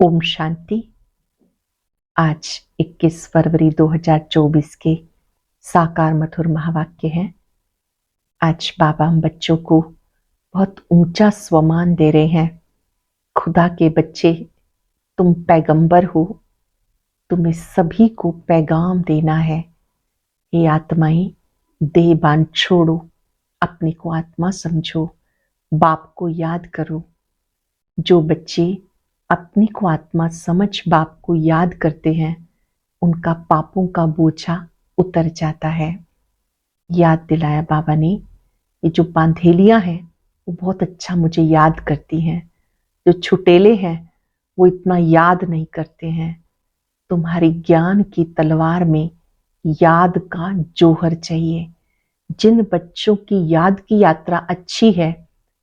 ओम शांति। आज 21 फरवरी 2024 के साकार मधुर महावाक्य हैं। आज बाबा हम बच्चों को बहुत ऊंचा स्वमान दे रहे हैं। खुदा के बच्चे, तुम पैगंबर हो, तुम्हें सभी को पैगाम देना है। ये आत्माएं, देह बांध छोड़ो, अपने को आत्मा समझो, बाप को याद करो। जो बच्चे अपने को आत्मा समझ बाप को याद करते हैं, उनका पापों का बोझा उतर जाता है। याद दिलाया बाबा ने, ये जो बांधेलियां हैं वो बहुत अच्छा मुझे याद करती हैं, जो छुटेले हैं वो इतना याद नहीं करते हैं। तुम्हारी ज्ञान की तलवार में याद का जौहर चाहिए। जिन बच्चों की याद की यात्रा अच्छी है,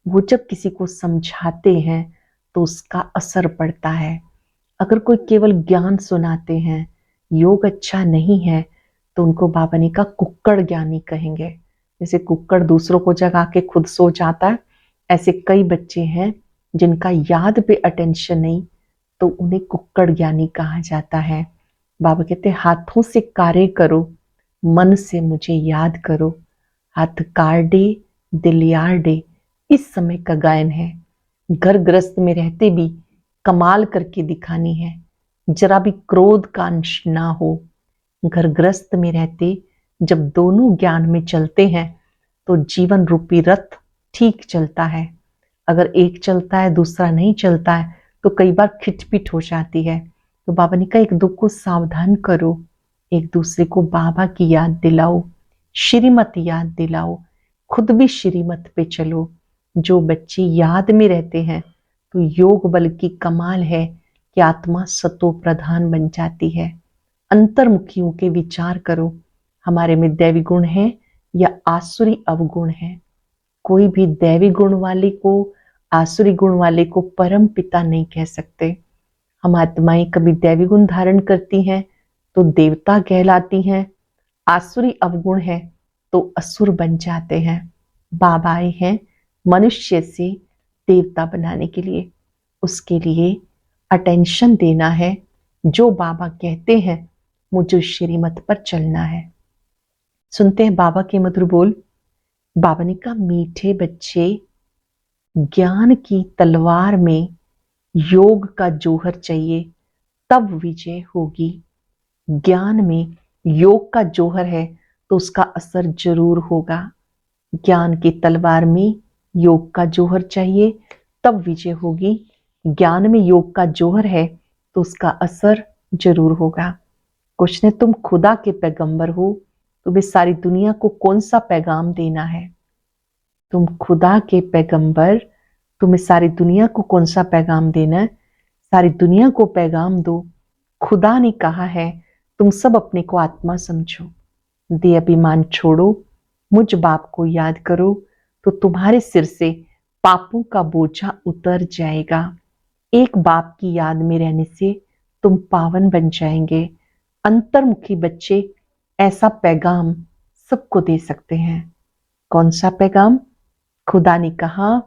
वो जब किसी को समझाते हैं तो उसका असर पड़ता है। अगर कोई केवल ज्ञान सुनाते हैं, योग अच्छा नहीं है, तो उनको बाबा ने कहा कुक्कड़ ज्ञानी कहेंगे। जैसे कुक्कड़ दूसरों को जगा के खुद सो जाता है, ऐसे कई बच्चे हैं जिनका याद पे अटेंशन नहीं, तो उन्हें कुक्कड़ ज्ञानी कहा जाता है। बाबा कहते हाथों से कार्य करो, मन से मुझे याद करो। हाथ कार्डे दिल यार्डे इस समय का गायन है। घर गृहस्थ में रहते भी कमाल करके दिखानी है, जरा भी क्रोध का अंश ना हो। घर गृहस्थ में रहते जब दोनों ज्ञान में चलते हैं तो जीवन रूपी रथ ठीक चलता है। अगर एक चलता है दूसरा नहीं चलता है तो कई बार खिटपिट हो जाती है। तो बाबा ने कहा एक दो को सावधान करो, एक दूसरे को बाबा की याद दिलाओ, श्रीमत याद दिलाओ, खुद भी श्रीमत पे चलो। जो बच्चे याद में रहते हैं तो योग बल की कमाल है कि आत्मा सतो प्रधान बन जाती है। अंतर्मुखियों के विचार करो, हमारे में दैवी गुण है या आसुरी अवगुण है। कोई भी दैवी गुण वाले को आसुरी गुण वाले को परम पिता नहीं कह सकते। हम आत्माएं कभी दैवी गुण धारण करती हैं तो देवता कहलाती हैं, आसुरी अवगुण है तो असुर बन जाते हैं। बाबा आए हैं मनुष्य से देवता बनाने के लिए, उसके लिए अटेंशन देना है। जो बाबा कहते हैं मुझे श्रीमत पर चलना है। सुनते हैं बाबा के मधुर बोल। बाबा ने कहा मीठे बच्चे, ज्ञान की तलवार में योग का जौहर चाहिए, तब विजय होगी। ज्ञान में योग का जौहर है तो उसका असर जरूर होगा। ज्ञान की तलवार में योग का जौहर चाहिए, तब विजय होगी। ज्ञान में योग का जौहर है तो उसका असर जरूर होगा। कुछ ने तुम खुदा के पैगंबर हो, तुम्हें सारी दुनिया को कौन सा पैगाम देना है? तुम खुदा के पैगंबर, तुम्हें सारी दुनिया को कौन सा पैगाम देना है? सारी दुनिया को पैगाम दो। खुदा ने कहा है तुम सब अपने को आत्मा समझो, दे अभिमान छोड़ो, मुझ बाप को याद करो, तो तुम्हारे सिर से पापों का बोझा उतर जाएगा। एक बाप की याद में रहने से तुम पावन बन जाएंगे। अंतर्मुखी बच्चे ऐसा पैगाम सबको दे सकते हैं। कौन सा पैगाम? खुदा ने कहा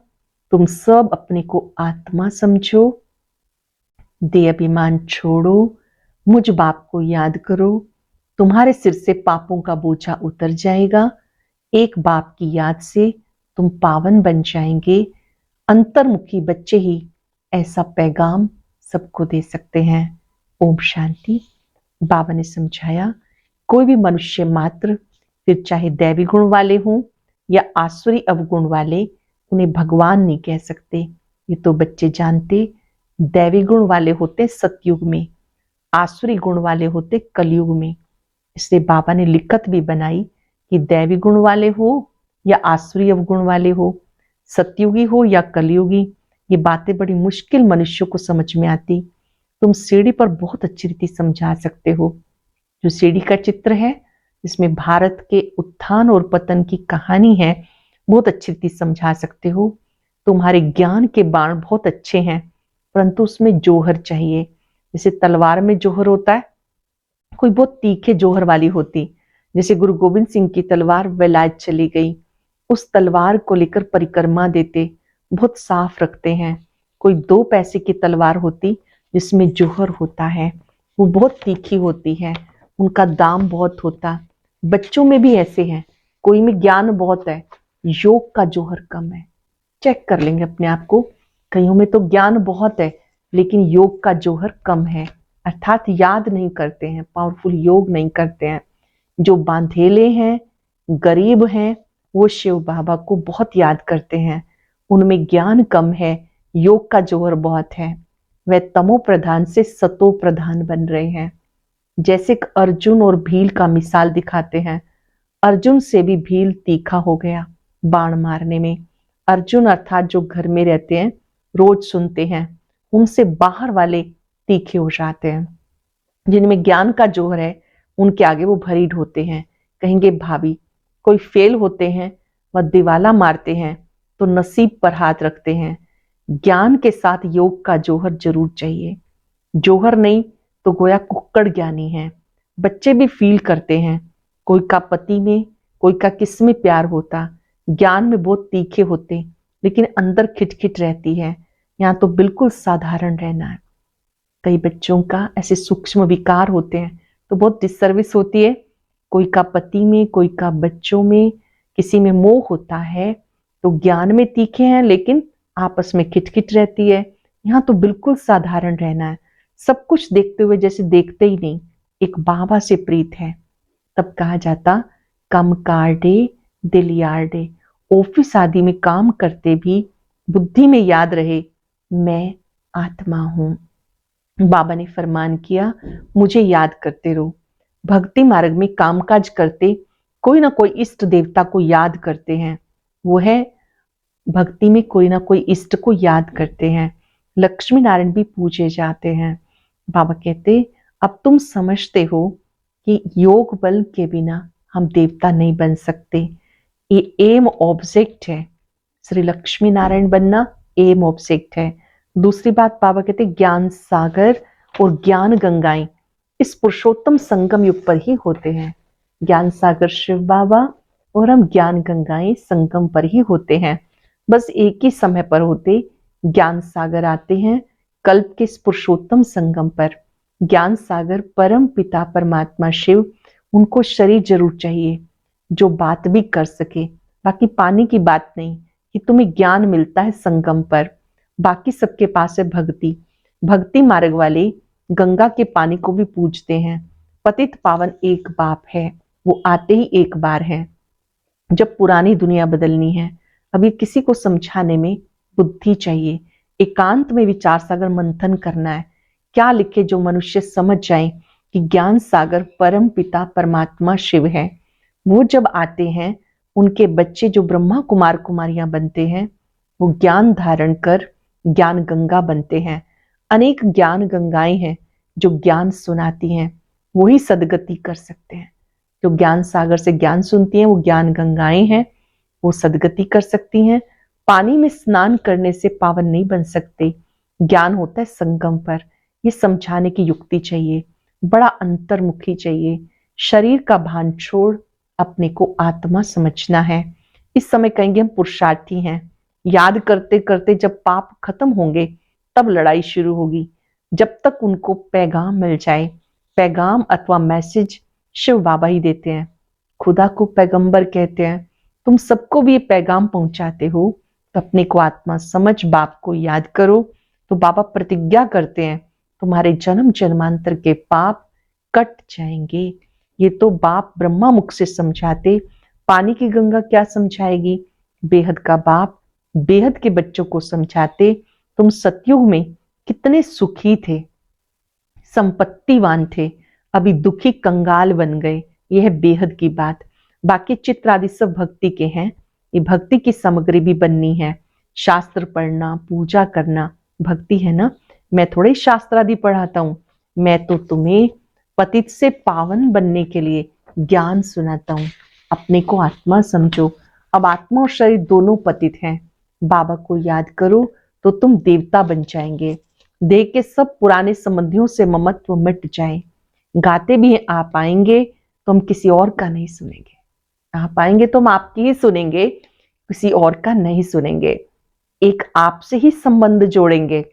तुम सब अपने को आत्मा समझो, दे अभिमान छोड़ो, मुझ बाप को याद करो, तुम्हारे सिर से पापों का बोझा उतर जाएगा। एक बाप की याद से तुम पावन बन जाएंगे। अंतर्मुखी बच्चे ही ऐसा पैगाम सबको दे सकते हैं। ओम शांति। बाबा ने समझाया कोई भी मनुष्य मात्र, फिर चाहे दैवी गुण वाले हों या आसुरी अवगुण वाले, उन्हें भगवान नहीं कह सकते। ये तो बच्चे जानते। दैवी गुण वाले होते सतयुग में, आसुरी गुण वाले होते कलयुग में। इसलिए बाबा ने लिखत भी बनाई कि दैवी गुण वाले हो या आसुरी अवगुण वाले हो, सतयुगी हो या कलयुगी, ये बातें बड़ी मुश्किल मनुष्यों को समझ में आती। तुम सीढ़ी पर बहुत अच्छी रीति समझा सकते हो। जो सीढ़ी का चित्र है जिसमें भारत के उत्थान और पतन की कहानी है, बहुत अच्छी रीति समझा सकते हो। तुम्हारे ज्ञान के बाण बहुत अच्छे हैं, परंतु उसमें जौहर चाहिए। जैसे तलवार में जौहर होता है, कोई बहुत तीखे जौहर वाली होती। जैसे गुरु गोविंद सिंह की तलवार विलायत चली गई, उस तलवार को लेकर परिक्रमा देते, बहुत साफ रखते हैं। कोई 2 पैसे की तलवार होती जिसमें जौहर होता है वो बहुत तीखी होती है, उनका दाम बहुत होता। बच्चों में भी ऐसे हैं, कोई में ज्ञान बहुत है, योग का जौहर कम है। चेक कर लेंगे अपने आप को, कईयों में तो ज्ञान बहुत है लेकिन योग का जौहर कम है, अर्थात याद नहीं करते हैं, पावरफुल योग नहीं करते हैं। जो बांधेले हैं, गरीब हैं, वो शिव बाबा को बहुत याद करते हैं, उनमें ज्ञान कम है, योग का जौहर बहुत है। वह तमो प्रधान से सतो प्रधान बन रहे हैं। जैसे अर्जुन और भील का मिसाल दिखाते हैं, अर्जुन से भी भील तीखा हो गया बाण मारने में। अर्जुन अर्थात जो घर में रहते हैं, रोज सुनते हैं, उनसे बाहर वाले तीखे हो जाते हैं। जिनमें ज्ञान का जौहर है उनके आगे वो भरीड होते हैं, कहेंगे भाभी। कोई फेल होते हैं, वह दिवाला मारते हैं तो नसीब पर हाथ रखते हैं। ज्ञान के साथ योग का जौहर जरूर चाहिए, जौहर नहीं तो गोया कुक्कड़ ज्ञानी है। बच्चे भी फील करते हैं, कोई का पति में, कोई का किस में प्यार होता। ज्ञान में बहुत तीखे होते लेकिन अंदर खिटखिट रहती है, यहाँ तो बिल्कुल साधारण रहना है। कई बच्चों का ऐसे सूक्ष्म विकार होते हैं तो बहुत डिसर्विस होती है, कोई का पति में, कोई का बच्चों में, किसी में मोह होता है। तो ज्ञान में तीखे हैं लेकिन आपस में खिटखिट रहती है, यहाँ तो बिल्कुल साधारण रहना है। सब कुछ देखते हुए जैसे देखते ही नहीं, एक बाबा से प्रीत है। तब कहा जाता कम कार्डे दिल यार्डे, ऑफिस आदि में काम करते भी बुद्धि में याद रहे मैं आत्मा हूं। बाबा ने फरमान किया मुझे याद करते रहो। भक्ति मार्ग में कामकाज करते कोई ना कोई इष्ट देवता को याद करते हैं, वो है भक्ति में कोई ना कोई इष्ट को याद करते हैं। लक्ष्मी नारायण भी पूजे जाते हैं। बाबा कहते अब तुम समझते हो कि योग बल के बिना हम देवता नहीं बन सकते, ये एम ऑब्जेक्ट है। श्री लक्ष्मी नारायण बनना एम ऑब्जेक्ट है। दूसरी बात बाबा कहते ज्ञान सागर और ज्ञान गंगाएं इस पुरुषोत्तम संगम युग पर ही होते हैं। ज्ञान सागर शिव बाबा और हम ज्ञान गंगाएं संगम पर ही होते हैं, बस एक ही समय पर होते। ज्ञान सागर आते हैं कल्प के इस पुरुषोत्तम संगम पर। ज्ञान सागर परम पिता परमात्मा शिव, उनको शरीर जरूर चाहिए जो बात भी कर सके, बाकी पानी की बात नहीं कि तुम्हें ज्ञान मिलता है संगम पर। बाकी सबके पास है भक्ति। भक्ति मार्ग वाले गंगा के पानी को भी पूजते हैं। पतित पावन एक बाप है, वो आते ही एक बार है। जब पुरानी दुनिया बदलनी है, अभी किसी को समझाने में बुद्धि चाहिए, एकांत में विचार सागर मंथन करना है। क्या लिखे जो मनुष्य समझ जाए कि ज्ञान सागर परम पिता परमात्मा शिव है। वो जब आते हैं, उनके बच्चे जो ब्रह्मा कुमार कुमारियां बनते हैं, वो ज्ञान धारण कर ज्ञान गंगा बनते हैं। अनेक ज्ञान गंगाएं हैं जो ज्ञान सुनाती हैं, वही सदगति कर सकते हैं। जो ज्ञान सागर से ज्ञान सुनती हैं वो ज्ञान गंगाएं हैं, वो सदगति कर सकती हैं। पानी में स्नान करने से पावन नहीं बन सकते, ज्ञान होता है संगम पर। ये समझाने की युक्ति चाहिए, बड़ा अंतर्मुखी चाहिए। शरीर का भान छोड़ अपने को आत्मा समझना है। इस समय कहेंगे हम पुरुषार्थी हैं, याद करते करते जब पाप खत्म होंगे तब लड़ाई शुरू होगी। जब तक उनको पैगाम मिल जाए, पैगाम अथवा मैसेज शिव बाबा ही देते हैं। खुदा को पैगंबर कहते हैं। तुम सबको भी ये पैगाम पहुंचाते हो तो अपने को आत्मा समझ बाप को याद करो। तो बाबा प्रतिज्ञा करते हैं तुम्हारे जन्म जन्मांतर के पाप कट जाएंगे। ये तो बाप ब्रह्मा मुख से समझाते, पानी की गंगा क्या समझाएगी। बेहद का बाप बेहद के बच्चों को समझाते, तुम सतयुग में कितने सुखी थे, संपत्तिवान थे, अभी दुखी कंगाल बन गए। यह है बेहद की बात। बाकी चित्र आदि सब भक्ति के हैं, ये भक्ति की सामग्री भी बननी है। शास्त्र पढ़ना, पूजा करना भक्ति है ना। मैं थोड़े शास्त्र आदि पढ़ाता हूं, मैं तो तुम्हें पतित से पावन बनने के लिए ज्ञान सुनाता हूं। अपने को आत्मा समझो। अब आत्मा और शरीर दोनों पतित हैं। बाबा को याद करो तो तुम देवता बन जाएंगे। देह के सब पुराने संबंधियों से ममत्व मिट जाए। गाते भी हैं आप आएंगे तो हम किसी और का नहीं सुनेंगे, आप आएंगे तो हम आपकी ही सुनेंगे, किसी और का नहीं सुनेंगे। एक आपसे ही संबंध जोड़ेंगे।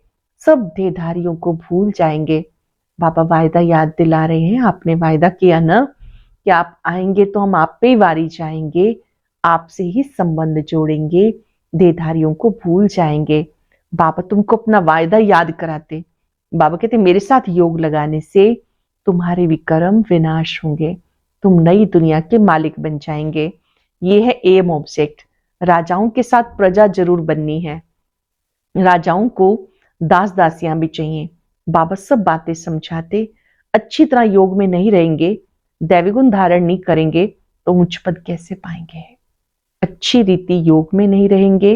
सब देहधारियों को भूल जाएंगे। बाबा वायदा याद दिला रहे हैं, आपने वायदा किया ना कि आप आएंगे तो हम आप पे ही वारी जाएंगे, आपसे ही संबंध जोड़ेंगे, देहधारियों को भूल जाएंगे। बाबा तुमको अपना वायदा याद कराते। बाबा कहते मेरे साथ योग लगाने से तुम्हारे विकर्म विनाश होंगे, तुम नई दुनिया के मालिक बन जाएंगे। ये है एम ऑब्जेक्ट। राजाओं के साथ प्रजा जरूर बननी है, राजाओं को दास दासियां भी चाहिए। बाबा सब बातें समझाते। अच्छी तरह योग में नहीं रहेंगे, दैवी गुण धारण नहीं करेंगे तो उच्च पद कैसे पाएंगे। अच्छी रीति योग में नहीं रहेंगे,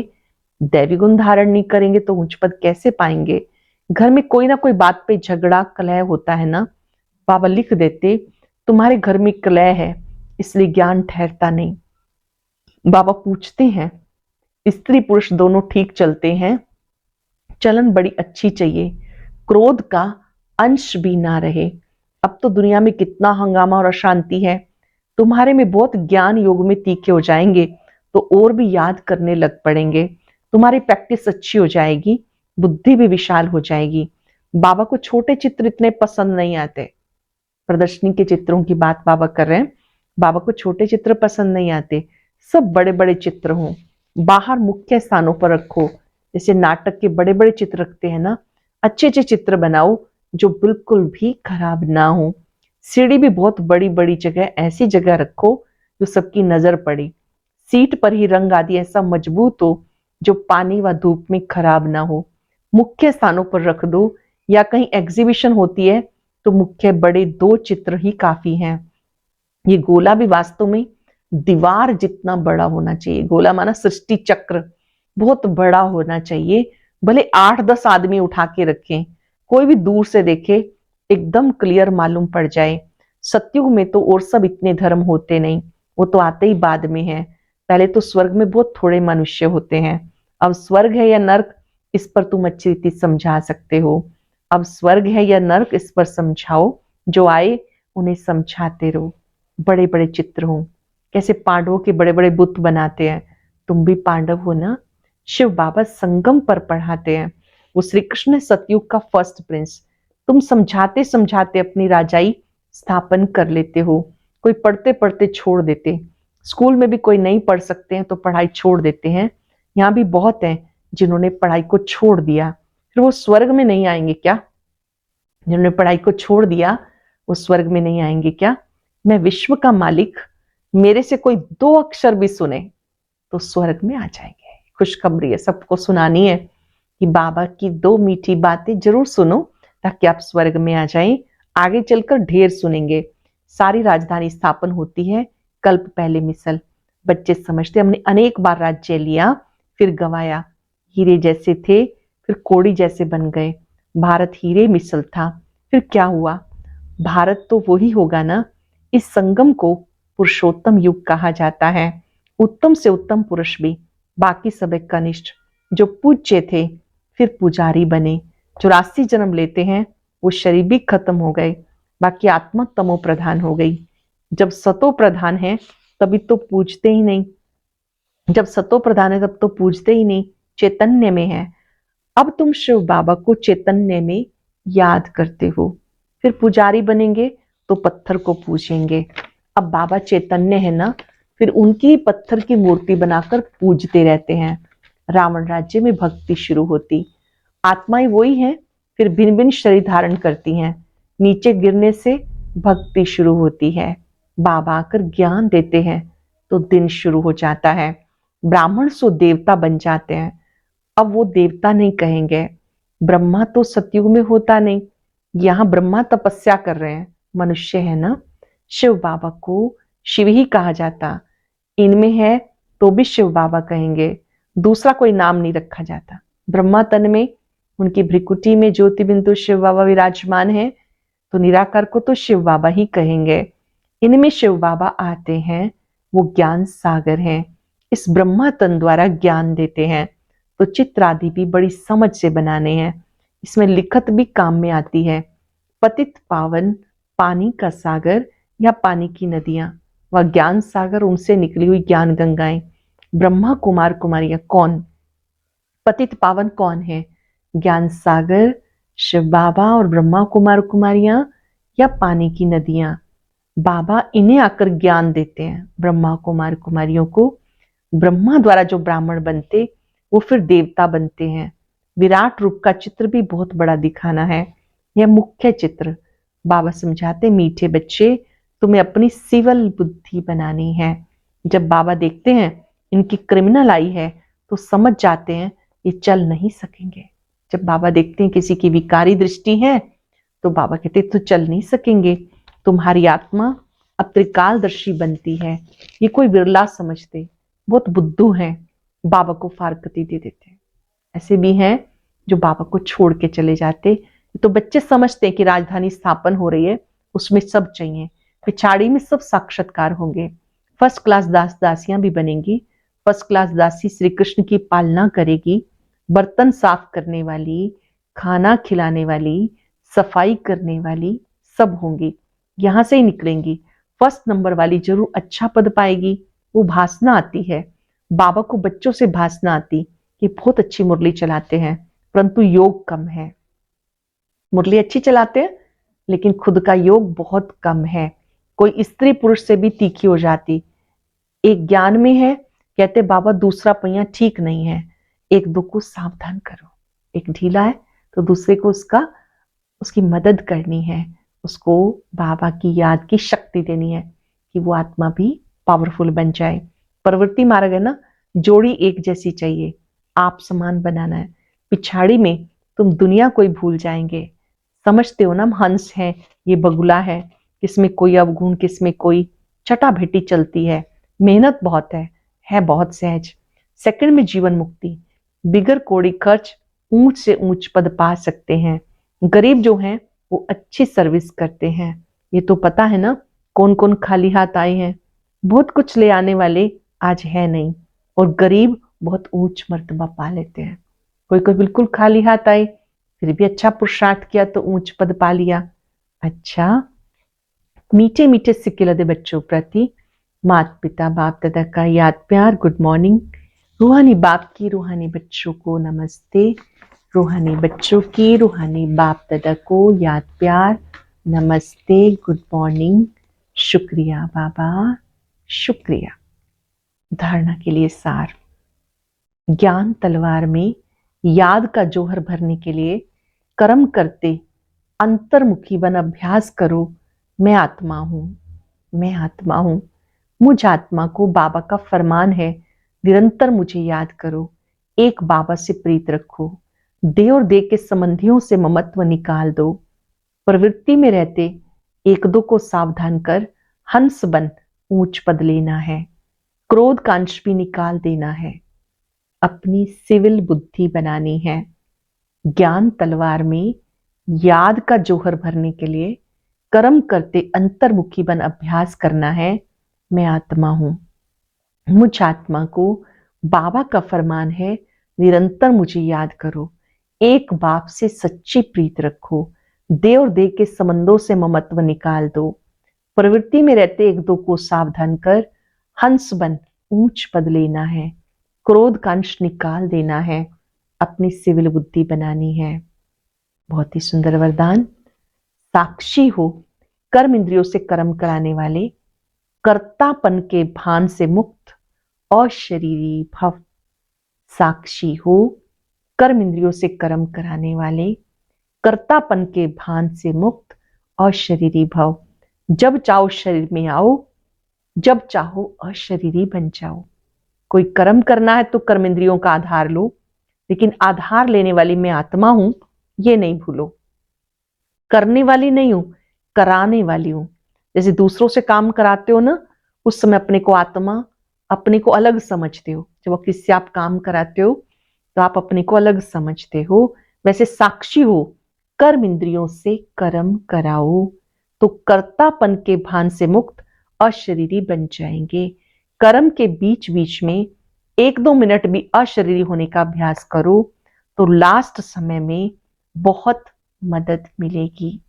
दैवी गुण धारण नहीं करेंगे तो उच्च पद कैसे पाएंगे। घर में कोई ना कोई बात पे झगड़ा कलह होता है ना, बाबा लिख देते तुम्हारे घर में कलह है इसलिए ज्ञान ठहरता नहीं। बाबा पूछते हैं स्त्री पुरुष दोनों ठीक चलते हैं, चलन बड़ी अच्छी चाहिए, क्रोध का अंश भी ना रहे। अब तो दुनिया में कितना हंगामा और अशांति है, तुम्हारे में बहुत ज्ञान योग में तीखे हो जाएंगे तो और भी याद करने लग पड़ेंगे, तुम्हारी प्रैक्टिस अच्छी हो जाएगी, बुद्धि भी विशाल हो जाएगी। बाबा को छोटे चित्र इतने पसंद नहीं आते, प्रदर्शनी के चित्रों की बात बाबा कर रहे हैं। बाबा को छोटे चित्र पसंद नहीं आते, सब बड़े बड़े चित्र हों, बाहर मुख्य स्थानों पर रखो। जैसे नाटक के बड़े बड़े चित्र रखते हैं ना, अच्छे अच्छे चित्र बनाओ जो बिल्कुल भी खराब ना हो। सीढ़ी भी बहुत बड़ी बड़ी जगह, ऐसी जगह रखो जो सबकी नजर पड़े। सीट पर ही रंग आदि ऐसा मजबूत हो जो पानी व धूप में खराब ना हो। मुख्य स्थानों पर रख दो, या कहीं एग्जीबिशन होती है तो मुख्य बड़े 2 चित्र ही काफी हैं। ये गोला भी वास्तव में दीवार जितना बड़ा होना चाहिए। गोला माना सृष्टि चक्र, बहुत बड़ा होना चाहिए, भले 8-10 आदमी उठा के रखें, कोई भी दूर से देखे एकदम क्लियर मालूम पड़ जाए। सतयुग में तो और सब इतने धर्म होते नहीं, वो तो आते ही बाद में है। पहले तो स्वर्ग में बहुत थोड़े मनुष्य होते हैं। अब स्वर्ग है या नर्क इस पर तुम अच्छी रीति समझा सकते हो। अब स्वर्ग है या नर्क इस पर समझाओ, जो आए उन्हें समझाते रहो। बड़े बड़े चित्र हो, कैसे पांडवों के बड़े बड़े बुत बनाते हैं, तुम भी पांडव हो ना। शिव बाबा संगम पर पढ़ाते हैं, वो श्री कृष्ण सतयुग का फर्स्ट प्रिंस। तुम समझाते समझाते अपनी राजाई स्थापन कर लेते हो। कोई पढ़ते पढ़ते छोड़ देते, स्कूल में भी कोई नहीं पढ़ सकते हैं तो पढ़ाई छोड़ देते हैं। यहाँ भी बहुत हैं जिन्होंने पढ़ाई को छोड़ दिया, फिर वो स्वर्ग में नहीं आएंगे क्या? जिन्होंने पढ़ाई को छोड़ दिया वो स्वर्ग में नहीं आएंगे क्या? मैं विश्व का मालिक, मेरे से कोई 2 अक्षर भी सुने तो स्वर्ग में आ जाएंगे। खुशखबरी है, सबको सुनानी है कि बाबा की 2 मीठी बातें जरूर सुनो ताकि आप स्वर्ग में आ जाएं। आगे चलकर ढेर सुनेंगे। सारी राजधानी स्थापन होती है कल्प पहले मिसल। बच्चे समझते हमने अनेक बार राज्य लिया फिर गंवाया, हीरे जैसे थे फिर कोड़ी जैसे बन गए। भारत हीरे मिसल था, फिर क्या हुआ? भारत तो वही होगा ना। इस संगम को पुरुषोत्तम युग कहा जाता है। उत्तम से उत्तम पुरुष भी, बाकी सब एक कनिष्ठ, जो पूज्य थे फिर पुजारी बने। 84 जन्म लेते हैं वो शरीर भी खत्म हो गए, बाकी आत्मा तमो प्रधान हो गई। जब सतो प्रधान है तभी तो पूजते ही नहीं, जब सतो प्रधान है तब तो पूजते ही नहीं, चैतन्य में है। अब तुम शिव बाबा को चैतन्य में याद करते हो, फिर पुजारी बनेंगे तो पत्थर को पूजेंगे। अब बाबा चैतन्य है ना, फिर उनकी पत्थर की मूर्ति बनाकर पूजते रहते हैं। रावण राज्य में भक्ति शुरू होती, आत्माएं वही हैं फिर भिन्न भिन्न शरीर धारण करती हैं। नीचे गिरने से भक्ति शुरू होती है, बाबा आकर ज्ञान देते हैं तो दिन शुरू हो जाता है। ब्राह्मण सो देवता बन जाते हैं। अब वो देवता नहीं कहेंगे, ब्रह्मा तो सतयुग में होता नहीं, यहाँ ब्रह्मा तपस्या कर रहे हैं, मनुष्य है ना। शिव बाबा को शिव ही कहा जाता, इनमें है तो भी शिव बाबा कहेंगे, दूसरा कोई नाम नहीं रखा जाता। ब्रह्मा तन में उनकी भ्रिकुटी में ज्योति बिंदु शिव बाबा विराजमान है तो निराकार को तो शिव बाबा ही कहेंगे। इनमें शिव बाबा आते हैं, वो ज्ञान सागर हैं, इस ब्रह्मा तन द्वारा ज्ञान देते हैं। तो चित्र आदि भी बड़ी समझ से बनाने हैं, इसमें लिखत भी काम में आती है। पतित पावन पानी का सागर या पानी की नदियां, वह ज्ञान सागर, उनसे निकली हुई ज्ञान गंगाएं। ब्रह्मा कुमार कुमारियां कौन? पतित पावन कौन है? ज्ञान सागर, शिव बाबा और ब्रह्मा कुमार कुमारियां या पानी की नदियां, बाबा इन्हें आकर ज्ञान देते हैं ब्रह्मा कुमार कुमारियों को। ब्रह्मा द्वारा जो ब्राह्मण बनते वो फिर देवता बनते हैं। विराट रूप का चित्र भी बहुत बड़ा दिखाना है, यह मुख्य चित्र। बाबा समझाते, मीठे बच्चे तुम्हें अपनी सिविल बुद्धि बनानी है। जब बाबा देखते हैं इनकी क्रिमिनल आई है तो समझ जाते हैं ये चल नहीं सकेंगे। जब बाबा देखते हैं किसी की विकारी दृष्टि है तो बाबा कहते तो चल नहीं सकेंगे, तुम्हारी आत्मा अब त्रिकालदर्शी बनती है। ये कोई विरला समझते, बहुत बुद्धू हैं, बाबा को फारकती दे देते हैं। ऐसे भी हैं जो बाबा को छोड़ के चले जाते। तो बच्चे समझते हैं कि राजधानी स्थापन हो रही है, उसमें सब चाहिए, पिछाड़ी में सब साक्षात्कार होंगे, फर्स्ट क्लास दास दासियां भी बनेंगी। फर्स्ट क्लास दासी श्री कृष्ण की पालना करेगी, बर्तन साफ करने वाली, खाना खिलाने वाली, सफाई करने वाली सब होंगी, यहां से ही निकलेंगी। फर्स्ट नंबर वाली जरूर अच्छा पद पाएगी। वो भासना आती है, बाबा को बच्चों से भासना आती कि बहुत अच्छी मुरली चलाते हैं परंतु योग कम है। मुरली अच्छी चलाते हैं लेकिन खुद का योग बहुत कम है। कोई स्त्री पुरुष से भी तीखी हो जाती। एक ज्ञान में है, कहते बाबा दूसरा पहिया ठीक नहीं है, एक दो को सावधान करो। एक ढीला है तो दूसरे को उसकी मदद करनी है, उसको बाबा की याद की शक्ति देनी है कि वो आत्मा भी पावरफुल बन जाए। प्रवृत्ति मार्ग है ना, जोड़ी एक जैसी चाहिए, आप समान बनाना है। पिछाड़ी में तुम दुनिया कोई भूल जाएंगे। समझते हो ना, हम हंस है, ये बगुला है, किसमें कोई अवगुण किसमें कोई छटा भेटी चलती है। मेहनत बहुत है बहुत सहज। सेकंड में जीवन मुक्ति, बिगर कोड़ी खर्च ऊंच से ऊंच पद पा सकते हैं। गरीब जो हैं वो अच्छी सर्विस करते हैं। ये तो पता है ना कौन कौन खाली हाथ आए हैं। बहुत कुछ ले आने वाले आज है नहीं, और गरीब बहुत ऊंच मर्तबा पा लेते हैं। कोई कोई बिल्कुल खाली हाथ आए फिर भी अच्छा पुरुषार्थ किया तो ऊंच पद पा लिया। अच्छा, मीठे मीठे सिक्के लदे बच्चों प्रति माता पिता बाप दादा का याद प्यार गुड मॉर्निंग। रूहानी बाप की रूहानी बच्चों को नमस्ते। रूहानी बच्चों की रूहानी बाप दादा को याद प्यार नमस्ते, गुड मॉर्निंग, शुक्रिया बाबा, शुक्रिया। धारणा के लिए सार, ज्ञान तलवार में याद का जौहर भरने के लिए कर्म करते अंतर्मुखी बन अभ्यास करो। मैं आत्मा हूं, मैं आत्मा हूं। मुझ आत्मा को बाबा का फरमान है, निरंतर मुझे याद करो, एक बाबा से प्रीत रखो, दे और दे के संबंधियों से ममत्व निकाल दो। प्रवृत्ति में रहते एक दो को सावधान कर हंस बन ऊंच पद लेना है। क्रोध का अंश भी निकाल देना है, अपनी सिविल बुद्धि बनानी है। ज्ञान तलवार में याद का जौहर भरने के लिए कर्म करते अंतर्मुखी बन अभ्यास करना है। मैं आत्मा हूं, मुझ आत्मा को बाबा का फरमान है, निरंतर मुझे याद करो, एक बाप से सच्ची प्रीत रखो, दे और दे के संबंधों से ममत्व निकाल दो। प्रवृत्ति में रहते एक दो को सावधान कर हंस बन ऊंच पद लेना है। क्रोध का अंश निकाल देना है, अपनी सिविल बुद्धि बनानी है। बहुत ही सुंदर वरदान। साक्षी हो, कर्म इंद्रियों से कर्म कराने वाले, कर्तापन के भान से मुक्त और शरीरी भव। साक्षी हो, कर्म इंद्रियों से कर्म कराने वाले, कर्तापन के भान से मुक्त और शरीरी भव। जब चाहो शरीर में आओ, जब चाहो अशरीरी बन जाओ। कोई कर्म करना है तो कर्म इंद्रियों का आधार लो, लेकिन आधार लेने वाली मैं आत्मा हूं ये नहीं भूलो। करने वाली नहीं हूं, कराने वाली हूं। जैसे दूसरों से काम कराते हो ना, उस समय अपने को आत्मा, अपने को अलग समझते हो। जब वो किससे आप काम कराते हो तो आप अपने को अलग समझते हो। वैसे साक्षी हो, कर्म इंद्रियों से कर्म कराओ तो कर्तापन के भान से मुक्त अशरीरी बन जाएंगे। कर्म के बीच बीच में एक दो मिनट भी अशरीरी होने का अभ्यास करो तो लास्ट समय में बहुत मदद मिलेगी।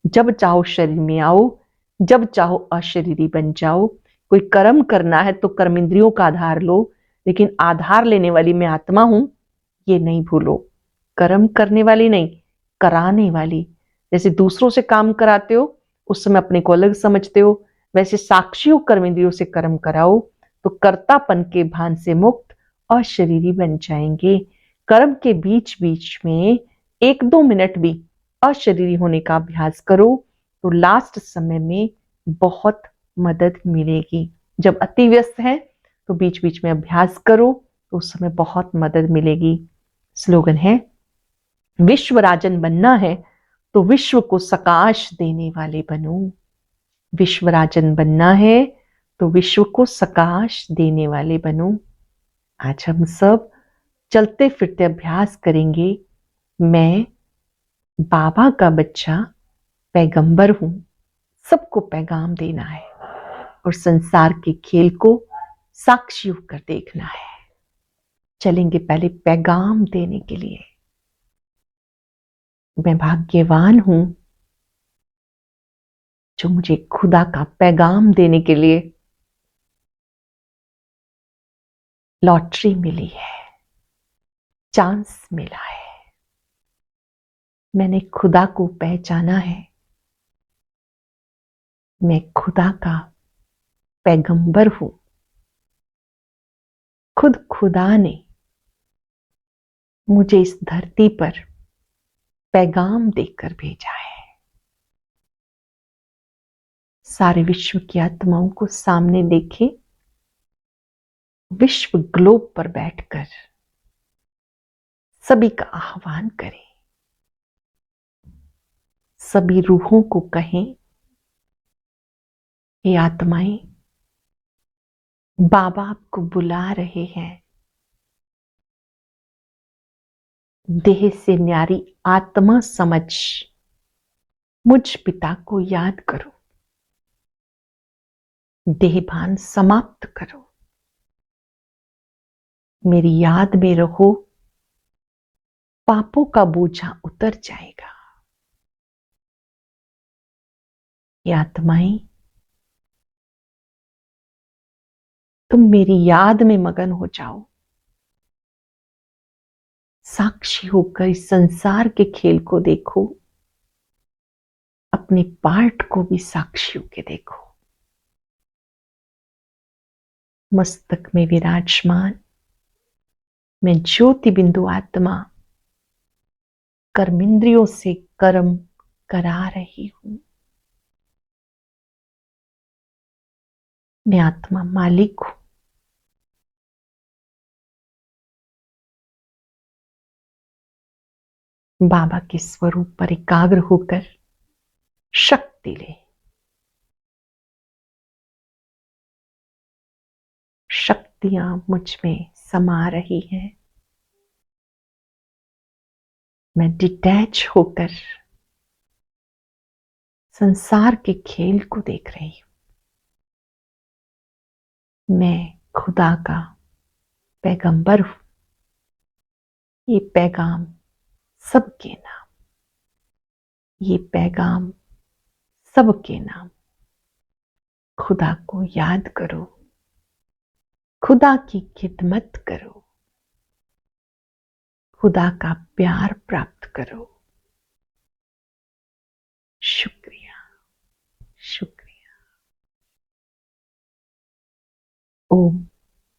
जब चाहो शरीर में आओ, जब चाहो अशरीरी बन जाओ। कोई कर्म करना है तो कर्म इंद्रियों का आधार लो, लेकिन आधार लेने वाली मैं आत्मा हूं ये नहीं भूलो। कर्म करने वाली नहीं, कराने वाली। जैसे दूसरों से काम कराते हो उस समय अपने को अलग समझते हो, वैसे साक्षी हो कर्मेंद्रियों से कर्म कराओ तो कर्तापन के भान से मुक्त और शरीरी बन जाएंगे। कर्म के बीच बीच में 1-2 मिनट भी अशरीरी होने का अभ्यास करो तो लास्ट समय में बहुत मदद मिलेगी। जब अति व्यस्त है तो बीच बीच में अभ्यास करो तो उस समय बहुत मदद मिलेगी। स्लोगन है, विश्व राजन बनना है तो विश्व को सकाश देने वाले बनो। विश्व राजन बनना है तो विश्व को सकाश देने वाले बनो। आज हम सब चलते फिरते अभ्यास करेंगे, मैं बाबा का बच्चा पैगंबर हूं, सबको पैगाम देना है और संसार के खेल को साक्षी होकर देखना है। चलेंगे पहले पैगाम देने के लिए। मैं भाग्यवान हूं जो मुझे खुदा का पैगाम देने के लिए लॉटरी मिली है, चांस मिला है। मैंने खुदा को पहचाना है, मैं खुदा का पैगंबर हूं। खुद खुदा ने मुझे इस धरती पर पैगाम देकर भेजा है। सारे विश्व की आत्माओं को सामने देखे, विश्व ग्लोब पर बैठकर सभी का आह्वान करें, सभी रूहों को कहें, ये आत्माएं बाबा आपको बुला रहे हैं। देह से न्यारी आत्मा समझ मुझ पिता को याद करो, देहभान समाप्त करो, मेरी याद में रहो, पापों का बोझा उतर जाएगा। ये आत्माएं तुम मेरी याद में मगन हो जाओ, साक्षी होकर इस संसार के खेल को देखो, अपने पार्ट को भी साक्षी होकर देखो। मस्तक में विराजमान मैं ज्योति बिंदु आत्मा कर्मेंद्रियों से कर्म करा रही हूं। मैं आत्मा मालिक हूं। बाबा के स्वरूप पर एकाग्र होकर शक्ति ले। शक्तियां मुझ में समा रही हैं। मैं डिटैच होकर संसार के खेल को देख रही हूं। मैं खुदा का पैगंबर हूं। ये पैगाम सबके नाम, ये पैगाम सबके नाम। खुदा को याद करो, खुदा की खिदमत करो, खुदा का प्यार प्राप्त करो। शुक्रिया, शुक्रिया। ओम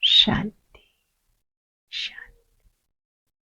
शांति।